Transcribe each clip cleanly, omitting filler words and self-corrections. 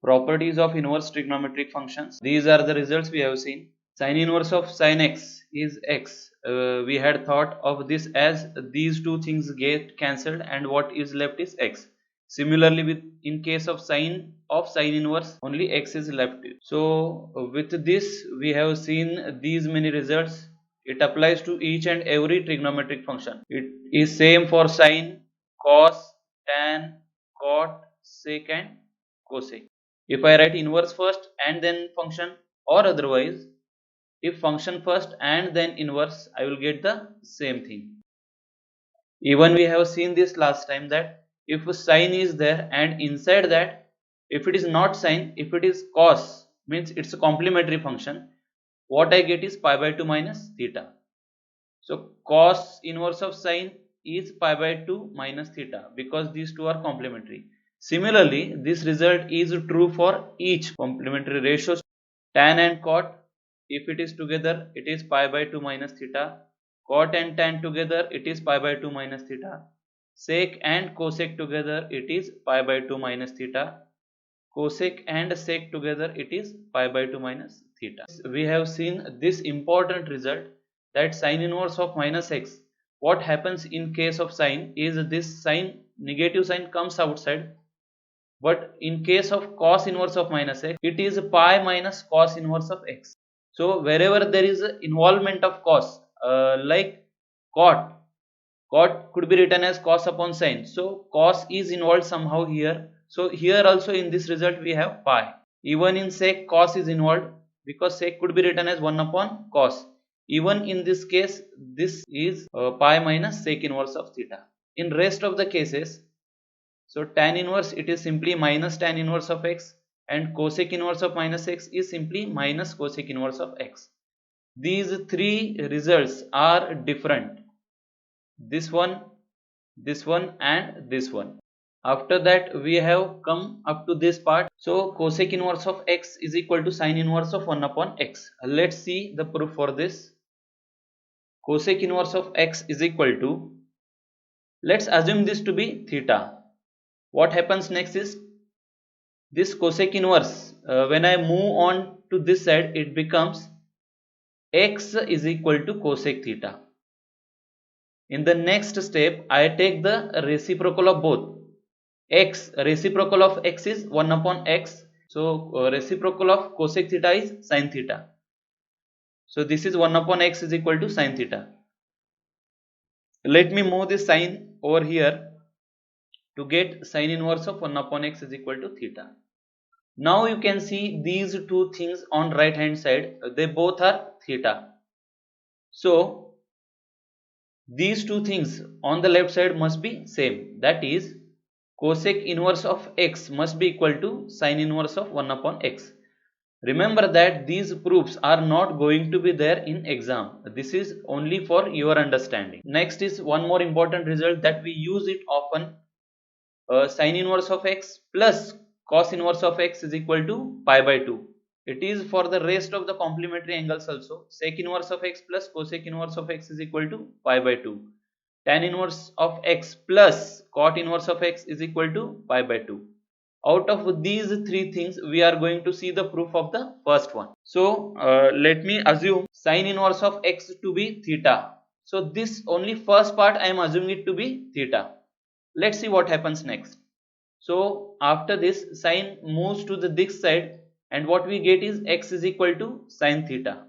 Properties of inverse trigonometric functions. These are the results we have seen. Sin inverse of sin x is x. We had thought of this as these two things get cancelled and what is left is x. Similarly, with in case of sin inverse, only x is left. So with this we have seen these many results. It applies to each and every trigonometric function. It is same for sine, cos, tan, cot, sec and cosec. If I write inverse first and then function, or otherwise if function first and then inverse, I will get the same thing. Even we have seen this last time that if sine is there and inside that if it is not sine, if it is cos, means it's a complementary function, what I get is pi by 2 minus theta. So cos inverse of sine is pi by 2 minus theta because these two are complementary. Similarly, this result is true for each complementary ratios. Tan and cot, if it is together, it is pi by 2 minus theta. Cot and tan together, it is pi by 2 minus theta. Sec and cosec together, it is pi by 2 minus theta. Cosec and sec together, it is pi by 2 minus theta. We have seen this important result that sin inverse of minus x. What happens in case of sine is this sign, negative sign comes outside, but in case of cos inverse of minus x, it is pi minus cos inverse of x. So wherever there is involvement of cos, like cot could be written as cos upon sine, so cos is involved somehow here. So here also in this result we have pi. Even in sec, cos is involved because sec could be written as 1 upon cos. Even in this case, this is pi minus sec inverse of theta. In rest of the cases, so tan inverse, it is simply minus tan inverse of x, and cosec inverse of minus x is simply minus cosec inverse of x. These three results are different. This one and this one. After that we have come up to this part. So cosec inverse of x is equal to sin inverse of 1 upon x. Let's see the proof for this. Cosec inverse of x is equal to, let's assume this to be theta. What happens next is this cosec inverse, when I move on to this side, it becomes x is equal to cosec theta. In the next step, I take the reciprocal of both. X, reciprocal of x is 1 upon x. So reciprocal of cosec theta is sin theta. So this is 1 upon x is equal to sin theta. Let me move this sign over here to get sin inverse of 1 upon x is equal to theta. Now you can see these two things on right hand side, they both are theta. So these two things on the left side must be same, that is cosec inverse of x must be equal to sin inverse of 1 upon x. Remember that these proofs are not going to be there in exam. This is only for your understanding. Next is one more important result that we use it often. Sin inverse of x plus cos inverse of x is equal to pi by 2. It is for the rest of the complementary angles also. Sec inverse of x plus cosec inverse of x is equal to pi by 2. Tan inverse of x plus cot inverse of x is equal to pi by 2. Out of these three things, we are going to see the proof of the first one. So let me assume sin inverse of x to be theta. So this only first part I am assuming it to be theta. Let's see what happens next. So after this, sin moves to this side and what we get is x is equal to sin theta.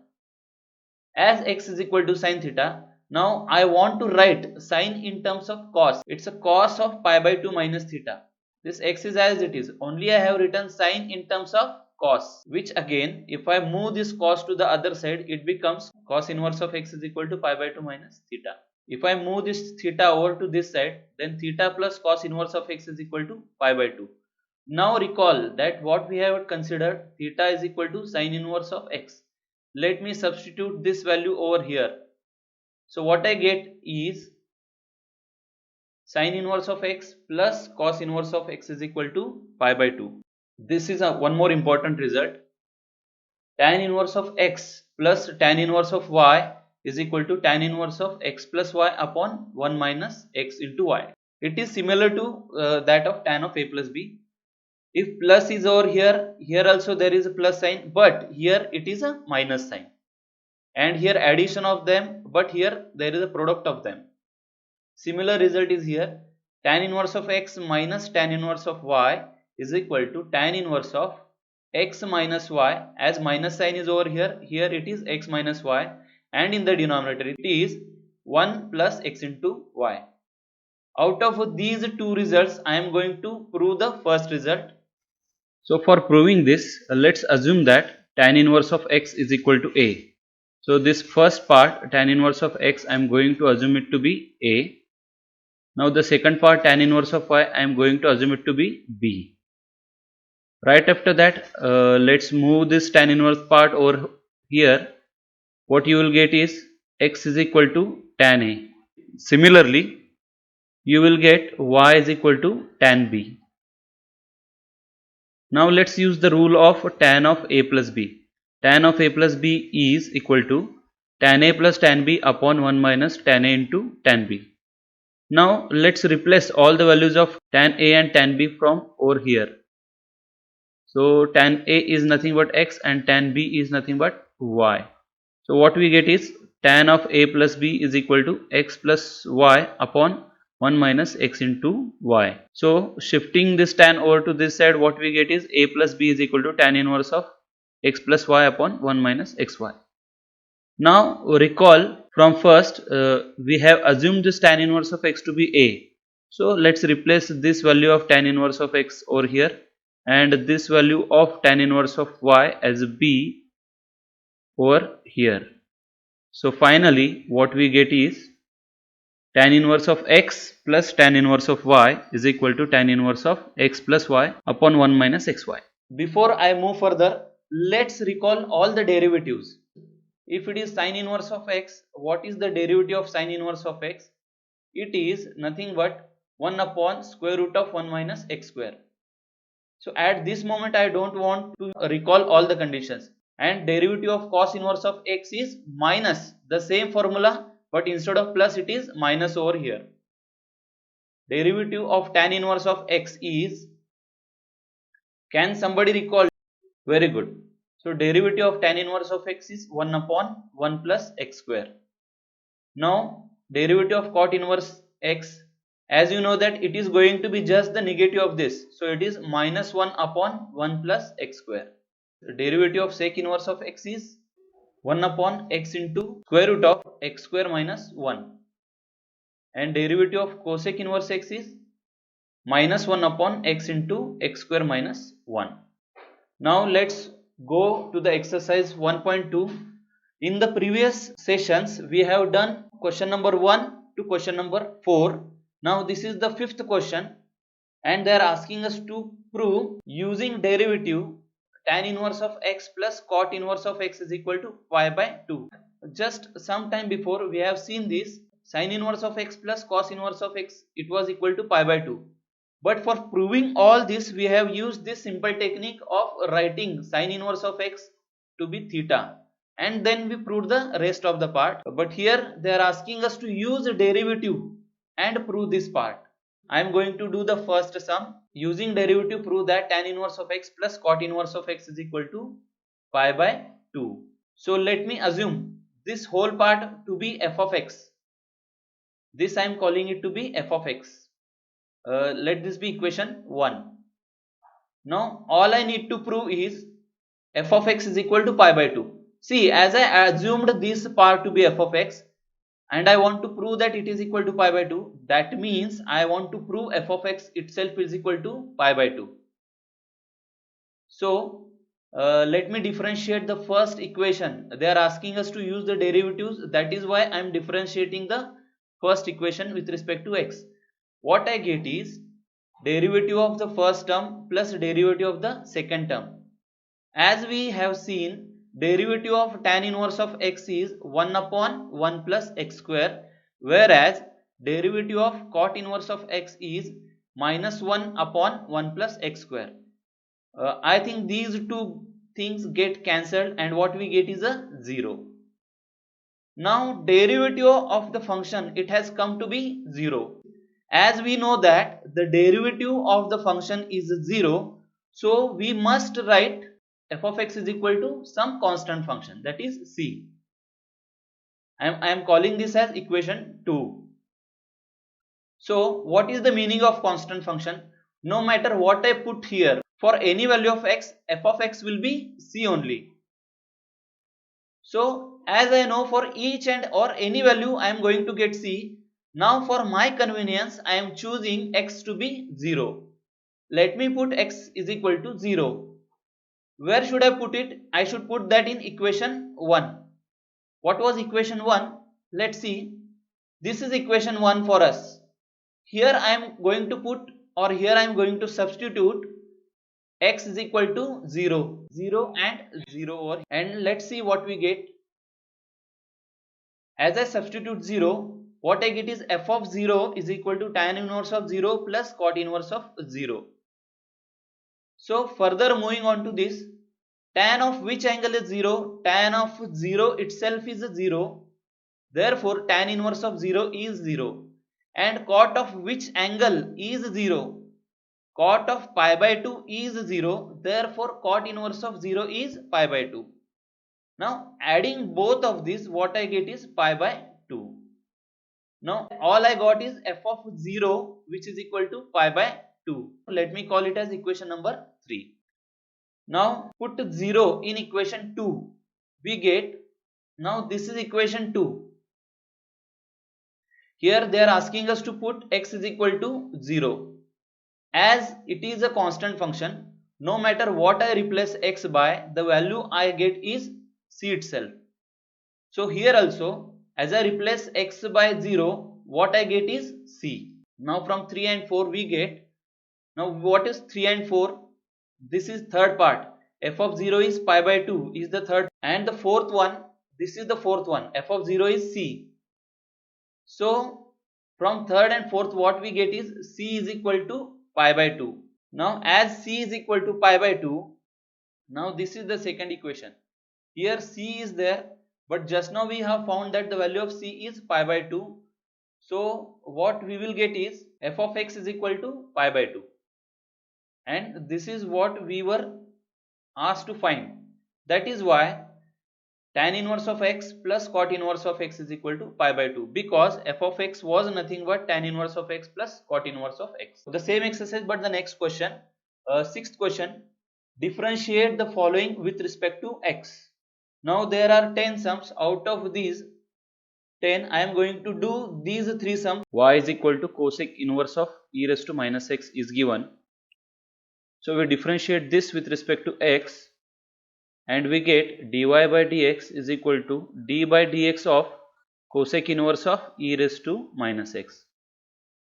As x is equal to sin theta, now I want to write sin in terms of cos. It's a cos of pi by 2 minus theta. This x is as it is, only I have written sin in terms of cos, which again if I move this cos to the other side, it becomes cos inverse of x is equal to pi by 2 minus theta. If I move this theta over to this side, then theta plus cos inverse of x is equal to pi by 2. Now recall that what we have considered, theta is equal to sin inverse of x. Let me substitute this value over here. So what I get is sin inverse of x plus cos inverse of x is equal to pi by 2. This is one more important result. Tan inverse of x plus tan inverse of y is equal to tan inverse of x plus y upon 1 minus x into y. It is similar to that of tan of a plus b. If plus is over here, here also there is a plus sign, but here it is a minus sign. And here addition of them, but here there is a product of them. Similar result is here. Tan inverse of x minus tan inverse of y is equal to tan inverse of x minus y. As minus sign is over here, here it is x minus y, and in the denominator it is 1 plus x into y. Out of these two results, I am going to prove the first result. So for proving this, let's assume that tan inverse of x is equal to a. So this first part, tan inverse of x, I am going to assume it to be a. Now the second part, tan inverse of y, I am going to assume it to be b. Right after that, let's move this tan inverse part over here. What you will get is x is equal to tan a. Similarly, you will get y is equal to tan b. Now let's use the rule of tan of a plus b. Tan of a plus b is equal to tan a plus tan b upon 1 minus tan a into tan b. Now let's replace all the values of tan a and tan b from over here. So tan a is nothing but x and tan b is nothing but y. So what we get is tan of a plus b is equal to x plus y upon 1 minus x into y. So shifting this tan over to this side, what we get is a plus b is equal to tan inverse of x plus y upon 1 minus xy. Now recall from first we have assumed this tan inverse of x to be a. So let's replace this value of tan inverse of x over here and this value of tan inverse of y as b over here. So finally what we get is tan inverse of x plus tan inverse of y is equal to tan inverse of x plus y upon 1 minus xy. Before I move further, let's recall all the derivatives. If it is sin inverse of x, what is the derivative of sin inverse of x? It is nothing but 1 upon square root of 1 minus x square. So at this moment I don't want to recall all the conditions. And derivative of cos inverse of x is minus the same formula, but instead of plus it is minus over here. Derivative of tan inverse of x is, can somebody recall? Very good. So derivative of tan inverse of x is 1 upon 1 plus x square. Now derivative of cot inverse x, as you know that it is going to be just the negative of this. So it is minus 1 upon 1 plus x square. The derivative of sec inverse of x is 1 upon x into square root of x square minus 1. And derivative of cosec inverse x is minus 1 upon x into x square minus 1. Now let's go to the exercise 1.2. In the previous sessions we have done question number 1 to question number 4. Now this is the fifth question and they are asking us to prove using derivative tan inverse of x plus cot inverse of x is equal to pi by 2. Just some time before we have seen this sin inverse of x plus cos inverse of x, it was equal to pi by 2. But for proving all this we have used this simple technique of writing sin inverse of x to be theta, and then we proved the rest of the part. But here they are asking us to use a derivative and prove this part. I am going to do the first sum. Using derivative, prove that tan inverse of x plus cot inverse of x is equal to pi by 2. So let me assume this whole part to be f of x. This I am calling it to be f of x. Let this be equation 1. Now all I need to prove is f of x is equal to pi by 2. See, as I assumed this part to be f of x and I want to prove that it is equal to pi by 2, that means I want to prove f of x itself is equal to pi by 2. So let me differentiate the first equation. They are asking us to use the derivatives, that is why I am differentiating the first equation with respect to x. What I get is derivative of the first term plus derivative of the second term. As we have seen, derivative of tan inverse of x is 1 upon 1 plus x square, whereas derivative of cot inverse of x is minus 1 upon 1 plus x square. I think these two things get cancelled and what we get is a 0. Now derivative of the function, it has come to be 0. As we know that the derivative of the function is 0, So we must write f of x is equal to some constant function, that is c. I am calling this as equation 2. So what is the meaning of constant function? No matter what I put here, for any value of x, f of x will be c only. So as I know for each and or any value I am going to get c. Now for my convenience I am choosing x to be 0. Let me put x is equal to 0. Where should I put it? I should put that in equation 1. What was equation 1? Let's see. This is equation 1 for us. Here I am going to put, or here I am going to substitute x is equal to 0. 0 and 0 over here. And let's see what we get. As I substitute 0, what I get is f of 0 is equal to tan inverse of 0 plus cot inverse of 0. So further moving on to this, tan of which angle is 0? Tan of 0 itself is 0. Therefore tan inverse of 0 is 0. And cot of which angle is 0? Cot of pi by 2 is 0. Therefore cot inverse of 0 is pi by 2. Now adding both of these, what I get is pi by 2. Now all I got is f of 0, which is equal to pi by 2. Let me call it as equation number 3. Now put 0 in equation 2. We get, now this is equation 2. Here they are asking us to put x is equal to 0. As it is a constant function, no matter what I replace x by, the value I get is c itself. So here also, as I replace x by 0, what I get is c. Now from 3 and 4 we get, now what is 3 and 4? This is third part. F of 0 is pi by 2 is the third, and the fourth one, this is the fourth one. F of 0 is c. So from third and fourth what we get is c is equal to pi by 2. Now as c is equal to pi by 2, now this is the second equation. Here c is there, but just now we have found that the value of c is pi by 2. So what we will get is f of x is equal to pi by 2. And this is what we were asked to find. That is why tan inverse of x plus cot inverse of x is equal to pi by 2, because f of x was nothing but tan inverse of x plus cot inverse of x. The same exercise, but the next question, sixth question, differentiate the following with respect to x. Now there are 10 sums. Out of these 10 I am going to do these 3 sums. Y is equal to cosec inverse of e raised to minus x is given. So we differentiate this with respect to x, and we get dy by dx is equal to d by dx of cosec inverse of e raised to minus x.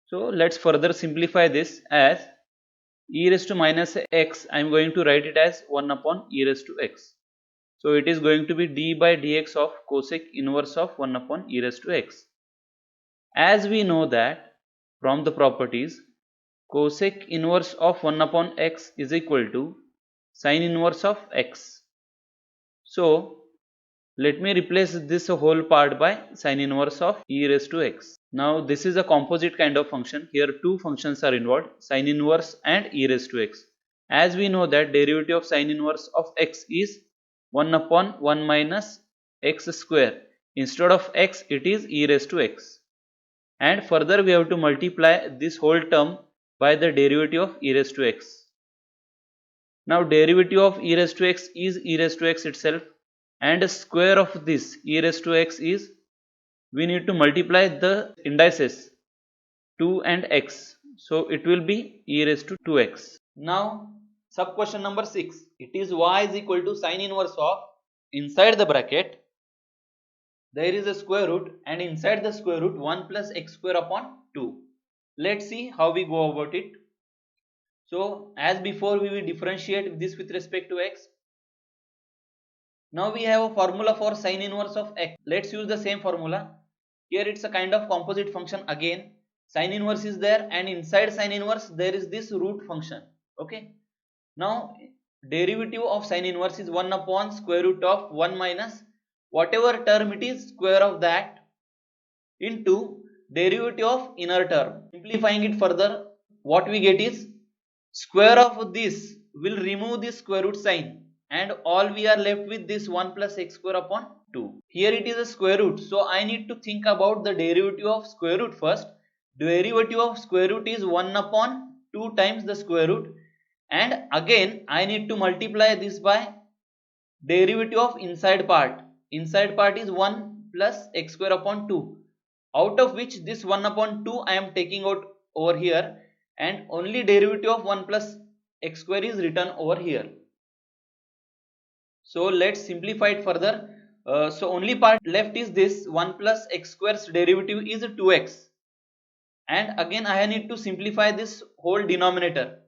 So let's further simplify this as e raised to minus x. I am going to write it as 1 upon e raised to x. So it is going to be d by dx of cosec inverse of 1 upon e raised to x. As we know that from the properties, cosec inverse of 1 upon x is equal to sin inverse of x. So let me replace this whole part by sin inverse of e raised to x. Now this is a composite kind of function. Here two functions are involved, sin inverse and e raised to x. As we know that derivative of sin inverse of x is 1 upon 1 minus x square. Instead of x it is e raised to x. And further we have to multiply this whole term by the derivative of e raised to x. Now derivative of e raised to x is e raised to x itself, and square of this e raised to x is, we need to multiply the indices 2 and x, so it will be e raised to 2x. Now sub question number 6, it is y is equal to sin inverse of, inside the bracket there is a square root, and inside the square root 1 plus x square upon 2. Let's see how we go about it. So as before we will differentiate this with respect to x. Now we have a formula for sin inverse of x. Let's use the same formula. Here it's a kind of composite function again. Sin inverse is there, and inside sin inverse there is this root function. Okay. Now derivative of sin inverse is 1 upon square root of 1 minus whatever term it is, square of that, into derivative of inner term. Simplifying it further, what we get is square of this will remove this square root sign and all we are left with this 1 plus x square upon 2. Here it is a square root, so I need to think about the derivative of square root first. Derivative of square root is 1 upon 2 times the square root, and again I need to multiply this by derivative of inside part. Inside part is 1 plus x square upon 2, out of which this 1 upon 2 I am taking out over here, and only derivative of 1 plus x square is written over here. So let's simplify it further. So only part left is this 1 plus x square's derivative is 2x, and again I need to simplify this whole denominator.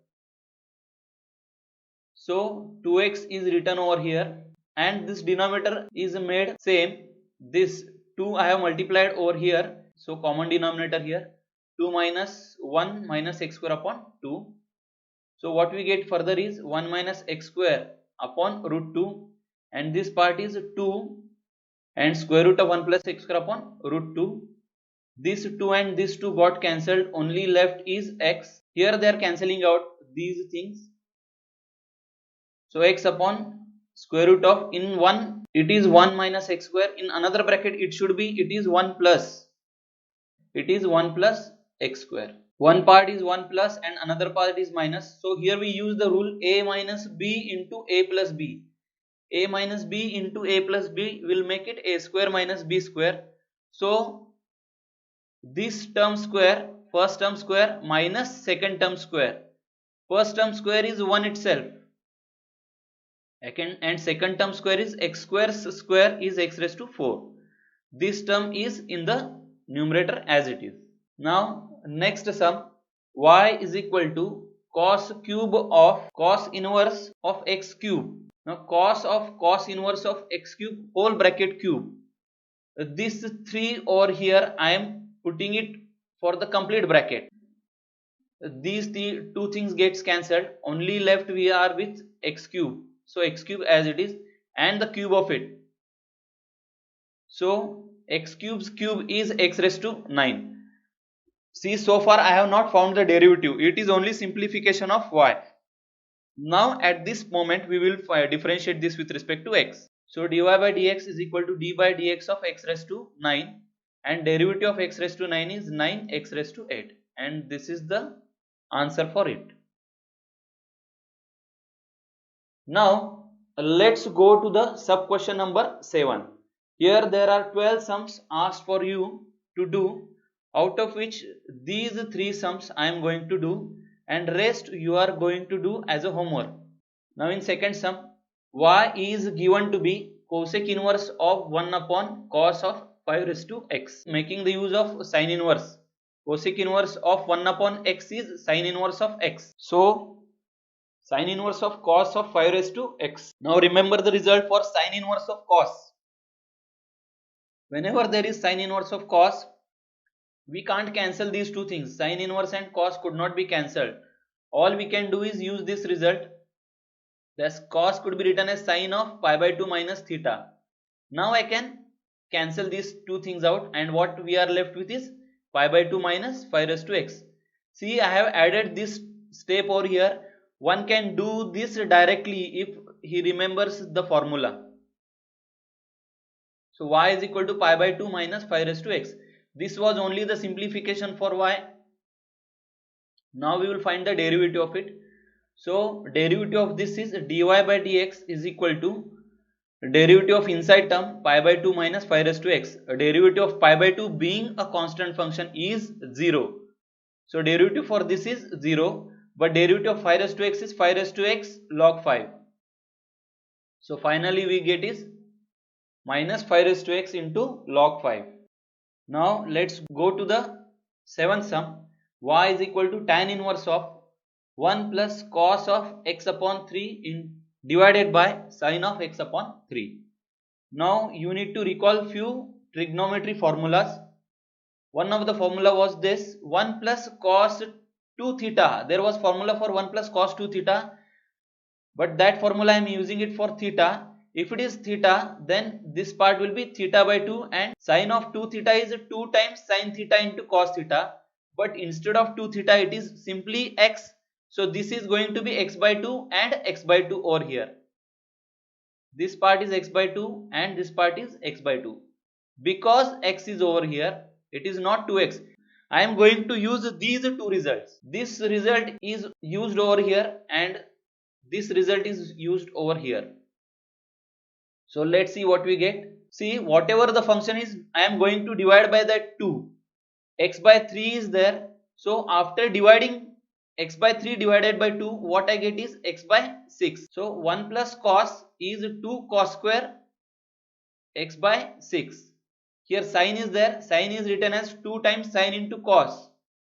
So 2x is written over here, and this denominator is made same. This 2 I have multiplied over here, so common denominator here, 2 minus 1 minus x square upon 2. So what we get further is 1 minus x square upon root 2, and this part is 2 and square root of 1 plus x square upon root 2. This 2 and this 2 got cancelled, only left is x. Here they are cancelling out these things. So x upon square root of, in one it is 1 minus x square, in another bracket it should be, it is 1 plus x square. One part is 1 plus and another part is minus. So here we use the rule a minus b into a plus b. A minus b into a plus b will make it a square minus b square. So this term square, first term square minus second term square. First term square is 1 itself, and second term square is x square is x raised to 4. This term is in the numerator as it is. Now next sum, y is equal to cos cube of cos inverse of x cube. Now cos inverse of x cube whole bracket cube. This 3 over here I am putting it for the complete bracket. These two things gets cancelled, only left we are with x cube. So x cube as it is and the cube of it. So x cube's cube is x raised to 9. See, so far I have not found the derivative, it is only simplification of y. Now at this moment we will differentiate this with respect to x. So dy by dx is equal to d by dx of x raised to 9, and derivative of x raised to 9 is 9x raised to 8, and this is the answer for it. Now let's go to the sub question number 7. Here there are 12 sums asked for you to do, out of which these 3 sums I am going to do and rest you are going to do as a homework. Now in second sum, y is given to be cosec inverse of 1 upon cos of 5 raised to x, making the use of sine inverse. Cosec inverse of 1 upon x is sine inverse of x. So sine inverse of cos of 5 raised to x. Now remember the result for sine inverse of cos. Whenever there is sine inverse of cos, we can't cancel these two things. Sine inverse and cos could not be cancelled. All we can do is use this result. Thus cos could be written as sine of pi by 2 minus theta. Now I can cancel these two things out, and what we are left with is pi by 2 minus 5 raised to x. See, I have added this step over here. One can do this directly if he remembers the formula. So y is equal to pi by 2 minus 5 raised to x. This was only the simplification for y. Now we will find the derivative of it. So derivative of this is dy by dx is equal to derivative of inside term pi by 2 minus 5 raised to x. A derivative of pi by 2 being a constant function is 0. So derivative for this is 0, but derivative of 5 raised to x is 5 raised to x log 5. So finally we get is minus 5 raised to x into log 5. Now let's go to the seventh sum. Y is equal to tan inverse of 1 plus cos of x upon 3 divided by sin of x upon 3. Now you need to recall few trigonometry formulas. One of the formula was this 1 plus cos 2 theta. There was formula for 1 plus cos 2 theta, but that formula I am using it for theta. If it is theta, then this part will be theta by 2, and sin of 2 theta is 2 times sin theta into cos theta, but instead of 2 theta it is simply x. So this is going to be x by 2 and x by 2 over here. This part is x by 2 and this part is x by 2. Because x is over here, it is not 2x. I am going to use these two results. This result is used over here and this result is used over here. So let's see what we get. See, whatever the function is, I am going to divide by that 2. X by 3 is there. So after dividing x by 3 divided by 2, what I get is x by 6. So 1 plus cos is 2 cos square x by 6. Here sine is there. Sine is written as 2 times sine into cos.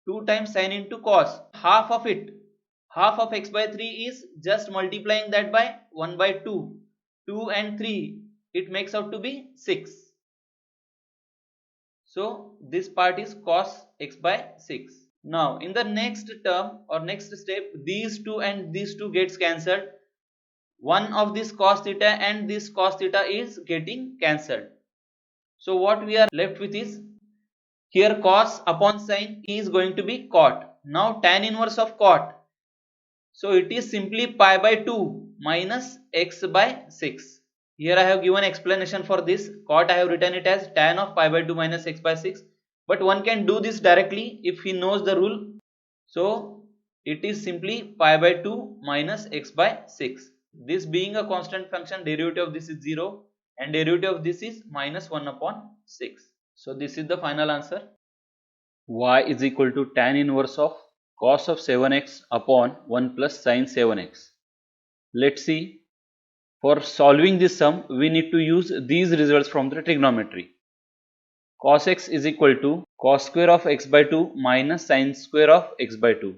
2 times sine into cos. Half of it, half of x by 3 is just multiplying that by 1 by 2. 2 and 3, it makes out to be 6. So this part is cos x by 6. Now in the next term or next step, these 2 and these 2 gets cancelled. One of this cos theta and this cos theta is getting cancelled. So what we are left with is, here cos upon sine is going to be cot. Now tan inverse of cot. So it is simply pi by 2 minus x by 6. Here I have given explanation for this. Cot I have written it as tan of pi by 2 minus x by 6. But one can do this directly if he knows the rule. So it is simply pi by 2 minus x by 6. This being a constant function, derivative of this is 0 and derivative of this is minus 1 upon 6. So this is the final answer. Y is equal to tan inverse of cos of 7x upon 1 plus sin 7x. Let's see. For solving this sum, we need to use these results from the trigonometry. Cos x is equal to cos square of x by 2 minus sin square of x by 2.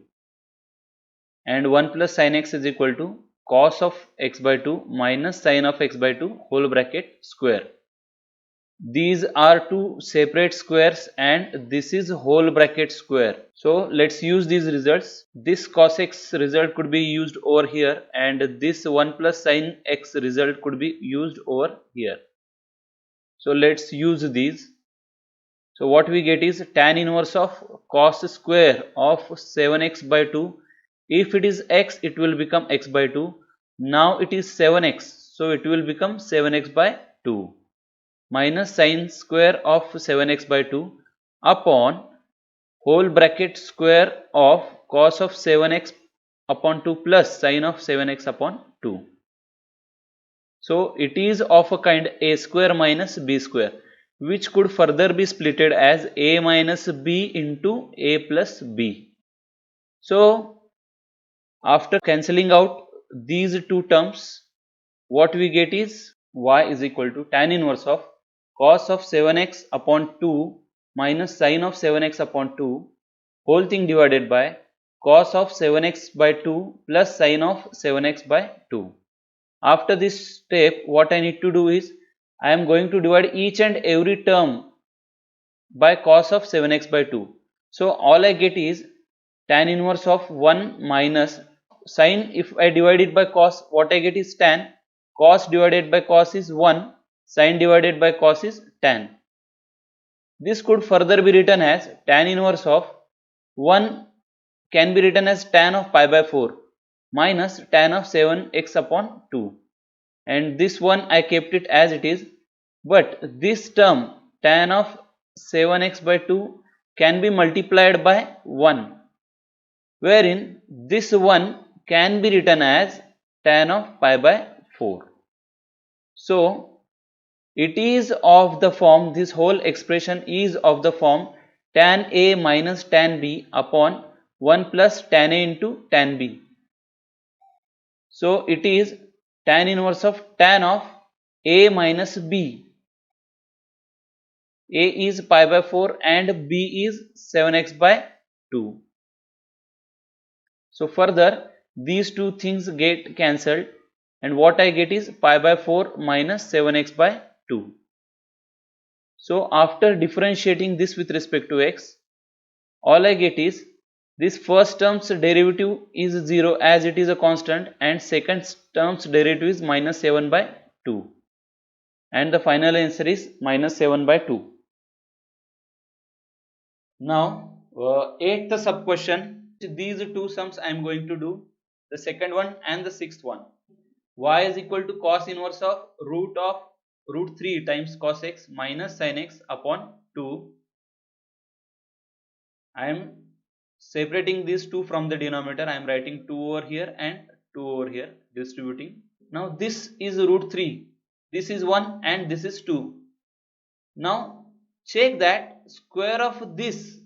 And 1 plus sin x is equal to cos of x by 2 minus sin of x by 2 whole bracket square. These are two separate squares and this is whole bracket square. So let's use these results. This cos x result could be used over here and this 1 plus sin x result could be used over here. So let's use these. So what we get is tan inverse of cos square of 7x by 2. If it is x, it will become x by 2. Now it is 7x, so it will become 7x by 2. Minus sin square of 7x by 2 upon whole bracket square of cos of 7x upon 2 plus sin of 7x upon 2. So it is of a kind a square minus b square, which could further be splitted as a minus b into a plus b. So after cancelling out these two terms, what we get is y is equal to tan inverse of cos of 7x upon 2 minus sin of 7x upon 2 whole thing divided by cos of 7x by 2 plus sin of 7x by 2. After this step, what I need to do is I am going to divide each and every term by cos of 7x by 2. So all I get is tan inverse of 1 minus sin. If I divide it by cos, what I get is tan. Cos divided by cos is 1. Sin divided by cos is tan. This could further be written as tan inverse of 1 can be written as tan of pi by 4 minus tan of 7x upon 2. And this one I kept it as it is. But this term tan of 7x by 2 can be multiplied by 1, wherein this 1 can be written as tan of pi by 4. So it is of the form, this whole expression is of the form tan a minus tan b upon 1 plus tan a into tan b. So it is tan inverse of tan of a minus b. A is pi by 4 and b is 7x by 2. So further these two things get cancelled and what I get is pi by 4 minus 7x by 2. So after differentiating this with respect to x, all I get is this first term's derivative is 0 as it is a constant and second term's derivative is minus 7 by 2 and the final answer is minus 7 by 2. Now 8th sub question, These two sums I am going to do, the second one and the sixth one. Y is equal to cos inverse of root 3 times cos x minus sin x upon 2. I am separating these 2 from the denominator. I am writing 2 over here and 2 over here, distributing. Now this is root 3, this is 1 and this is 2. Now check that square of this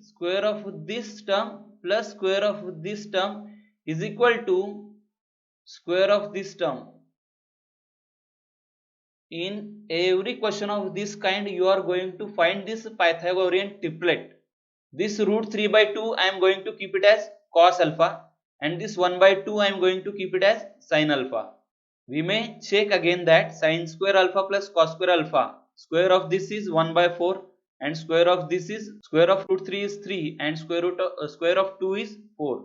term plus square of this term is equal to square of this term. In every question of this kind you are going to find this Pythagorean triplet. This root 3 by 2 I am going to keep it as cos alpha, and this 1 by 2 I am going to keep it as sin alpha. We may check again that sin square alpha plus cos square alpha, square of this is 1 by 4 and square of this is square of root 3 is 3 and square of 2 is 4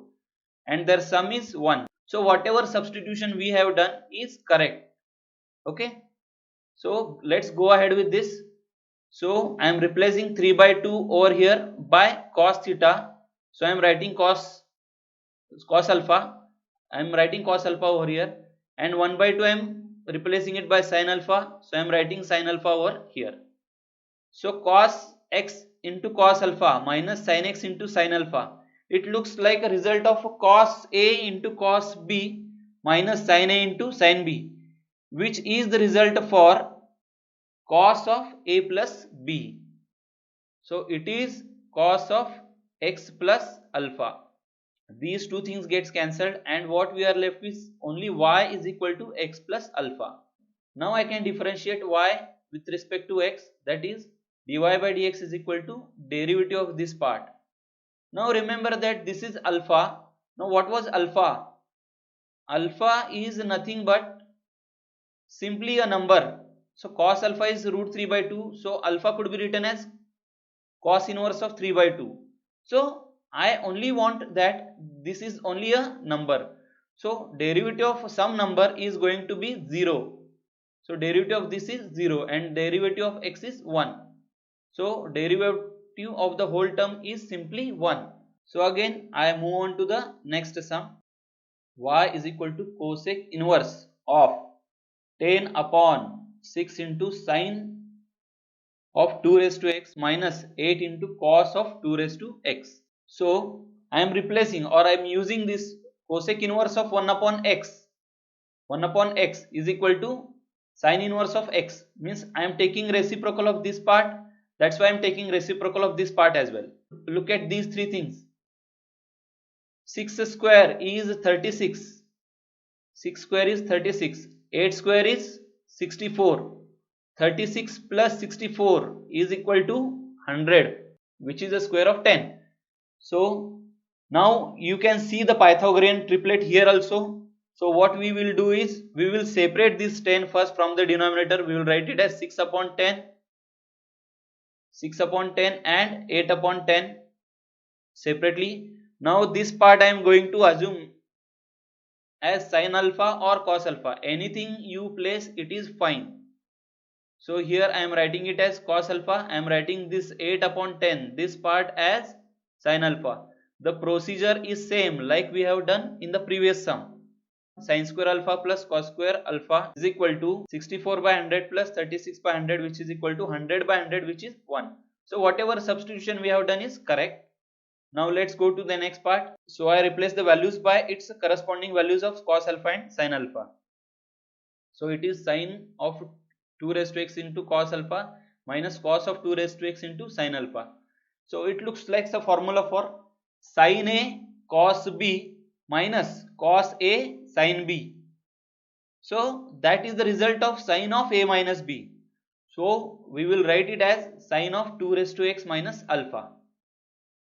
and their sum is 1. So whatever substitution we have done is correct. Okay, so let's go ahead with this. So I am replacing 3 by 2 over here by cos theta. So I am writing cos alpha. I am writing cos alpha over here, and 1 by 2 I am replacing it by sin alpha. So I am writing sin alpha over here. So cos x into cos alpha minus sin x into sin alpha. It looks like a result of cos A into cos B minus sin A into sin B, which is the result for cos of A plus B. So it is cos of x plus alpha. These two things gets cancelled and what we are left with only y is equal to x plus alpha. Now I can differentiate y with respect to x, that is dy by dx is equal to derivative of this part. Now remember that this is alpha. Now what was alpha? Alpha is nothing but simply a number. So cos alpha is root 3 by 2. So alpha could be written as cos inverse of 3 by 2. So I only want that this is only a number. So derivative of some number is going to be 0. So derivative of this is 0 and derivative of x is 1. So derivative of the whole term is simply 1. So again I move on to the next sum. Y is equal to cosec inverse of 10 upon 6 into sine of 2 raised to x minus 8 into cos of 2 raised to x. So I am replacing or I am using this cosec inverse of 1 upon x. 1 upon x is equal to sine inverse of x, means I am taking reciprocal of this part. That's why I am taking reciprocal of this part as well. Look at these three things. 6 square is 36. 6 square is 36. 8 square is 64. 36 plus 64 is equal to 100, which is a square of 10. So now you can see the Pythagorean triplet here also. So what we will do is we will separate this 10 first from the denominator. We will write it as 6 upon 10, 6 upon 10 and 8 upon 10 separately. Now this part I am going to assume as sin alpha or cos alpha. Anything you place, it is fine. So here I am writing it as cos alpha. I am writing this 8 upon 10, this part as sin alpha. The procedure is same like we have done in the previous sum. Sin square alpha plus cos square alpha is equal to 64 by 100 plus 36 by 100, which is equal to 100 by 100, which is 1. So whatever substitution we have done is correct. Now let's go to the next part. So I replace the values by its corresponding values of cos alpha and sin alpha. So it is sin of 2 raised to x into cos alpha minus cos of 2 raised to x into sin alpha. So it looks like the formula for sin A cos B minus cos A sin B. So that is the result of sin of A minus B. So we will write it as sin of 2 raised to x minus alpha.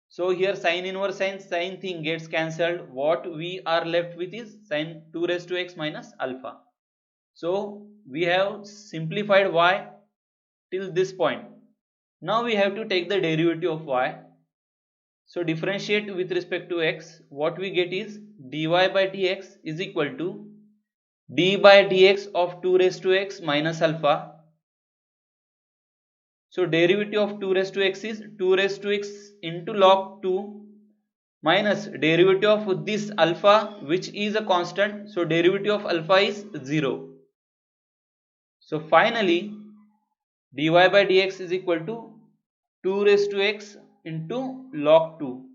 So here sin inverse and sin thing gets cancelled. What we are left with is sin 2 raised to x minus alpha. So we have simplified y till this point. Now we have to take the derivative of y. So differentiate with respect to x. What we get is dy by dx is equal to d by dx of 2 raised to x minus alpha. So derivative of 2 raised to x is 2 raised to x into log 2 minus derivative of this alpha, which is a constant, so derivative of alpha is 0. So finally dy by dx is equal to 2 raised to x into log 2.